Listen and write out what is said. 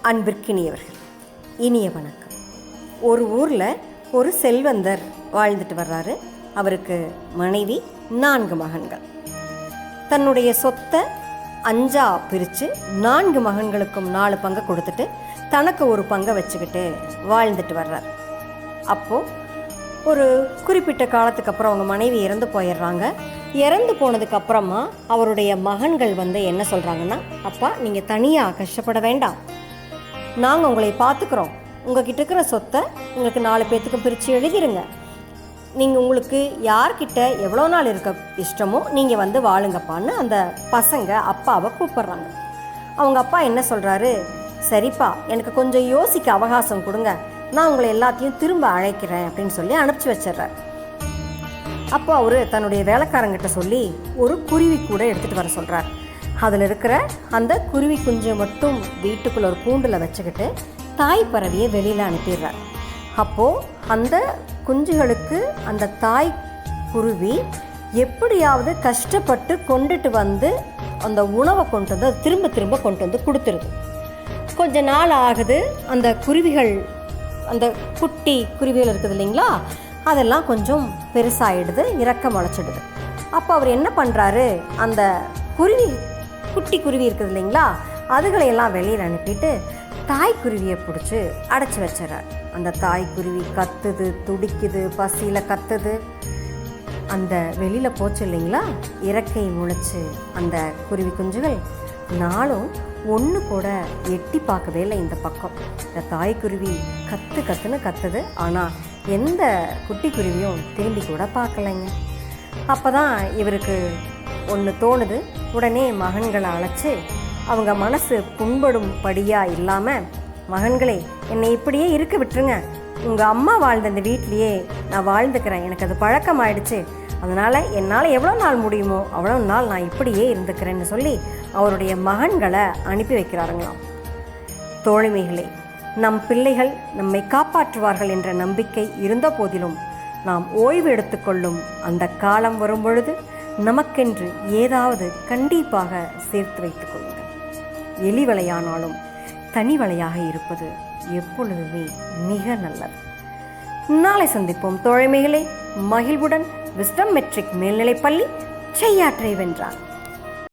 அன்பிற்கினியவர்கள், இனிய வணக்கம். ஒரு ஊரில் ஒரு செல்வந்தர் வாழ்ந்துட்டு வர்றாரு. அவருக்கு மனைவி, 4 மகன்கள். தன்னுடைய சொத்தை 5 பிரித்து 4 மகன்களுக்கும் 4 பங்கு கொடுத்துட்டு தனக்கு ஒரு பங்கை வச்சுக்கிட்டு வாழ்ந்துட்டு வர்றார். அப்போது ஒரு குறிப்பிட்ட காலத்துக்கு அப்புறம் அவங்க மனைவி இறந்து போயிடுறாங்க. இறந்து போனதுக்கப்புறமா அவருடைய மகன்கள் என்ன சொல்கிறாங்கன்னா, அப்பா, நீங்கள் தனியாக கஷ்டப்பட வேண்டாம், நாங்கள் உங்களை பார்த்துக்குறோம், உங்கள்கிட்ட இருக்கிற சொத்தை உங்களுக்கு 4 பேர்த்துக்கும் பிரித்து எழுதிருங்க, நீங்கள் உங்களுக்கு யார்கிட்ட எவ்வளோ நாள் இருக்க இஷ்டமோ நீங்கள் வாழுங்கப்பான்னு அந்த பசங்க அப்பாவை கூப்பிட்றாங்க. அவங்க அப்பா என்ன சொல்கிறாரு, சரிப்பா, எனக்கு கொஞ்சம் யோசிக்க அவகாசம் கொடுங்க, நான் உங்களை எல்லாத்தையும் திரும்ப அழைக்கிறேன் அப்படின்னு சொல்லி அனுப்பிச்சி வச்சிட்றார். அப்போ அவர் தன்னுடைய வேலைக்காரங்கிட்ட சொல்லி ஒரு குருவி கூட எடுத்துகிட்டு வர சொல்கிறார். அதில் இருக்கிற அந்த குருவி குஞ்சை மட்டும் வீட்டுக்குள்ளே ஒரு கூண்டில் வச்சுக்கிட்டு தாய் பறவையை வெளியில் அனுப்பிடுறார். அப்போது அந்த குஞ்சுகளுக்கு அந்த தாய் குருவி எப்படியாவது கஷ்டப்பட்டு கொண்டுட்டு அந்த உணவை கொண்டு திரும்ப திரும்ப கொண்டு கொடுத்துருது. கொஞ்ச நாள் ஆகுது. அந்த குருவிகள், அந்த குட்டி குருவிகள் இருக்குது இல்லைங்களா, அதெல்லாம் கொஞ்சம் பெருசாகிடுது, இறக்க முளைச்சிடுது. அப்போ அவர் என்ன பண்ணுறாரு, அந்த குட்டி குருவி இருக்குது இல்லைங்களா, அதுகளையெல்லாம் வெளியில் அனுப்பிட்டு தாய்க்குருவியை பிடிச்சி அடைச்சி வச்சிடறார். அந்த தாய்க்குருவி கத்துது, துடிக்குது, பசியில் கத்துது. அந்த வெளியில் போச்சு இல்லைங்களா, இறக்கை முளைச்சி அந்த குருவி குஞ்சுகள் நாளும் ஒன்று கூட எட்டி பார்க்கவே இல்லை இந்த பக்கம். இந்த தாய்க்குருவி கத்துன்னு கத்துது, ஆனால் எந்த குட்டி குருவியும் திரும்பி கூட பார்க்கலைங்க. அப்போ தான் இவருக்கு ஒன்று தோணுது. உடனே மகன்களை அழைச்சி, அவங்க மனசு புண்படும்படியாக இல்லாமல், மகன்களே, என்னை இப்படியே இருக்க விட்டுருங்க, உங்கள் அம்மா வாழ்ந்த இந்த வீட்லேயே நான் வாழ்ந்துக்கிறேன், எனக்கு அது பழக்கமாயிடுச்சு, அதனால் என்னால் எவ்வளோ நாள் முடியுமோ அவ்வளோ நாள் நான் இப்படியே இருந்துக்கிறேன்னு சொல்லி அவருடைய மகன்களை அனுப்பி வைக்கிறாருங்களாம். தோழிமைகளே, நம் பிள்ளைகள் நம்மை காப்பாற்றுவார்கள் என்ற நம்பிக்கை இருந்த போதிலும் நாம் ஓய்வு எடுத்துக்கொள்ளும் அந்த காலம் வரும் பொழுது நமக்கென்று ஏதாவது கண்டிப்பாக சேர்த்து வைத்துக் கொள்ளுங்கள். எலி வலையானாலும் தனி வலையாக இருப்பது எப்பொழுதுமே மிக நல்லது. நாளை சந்திப்போம் தோழமைகளே. மகிழ்வுடன் விஸ்டம் மெட்ரிக் மேல்நிலைப்பள்ளி, செய்யாற்றை வென்றார்.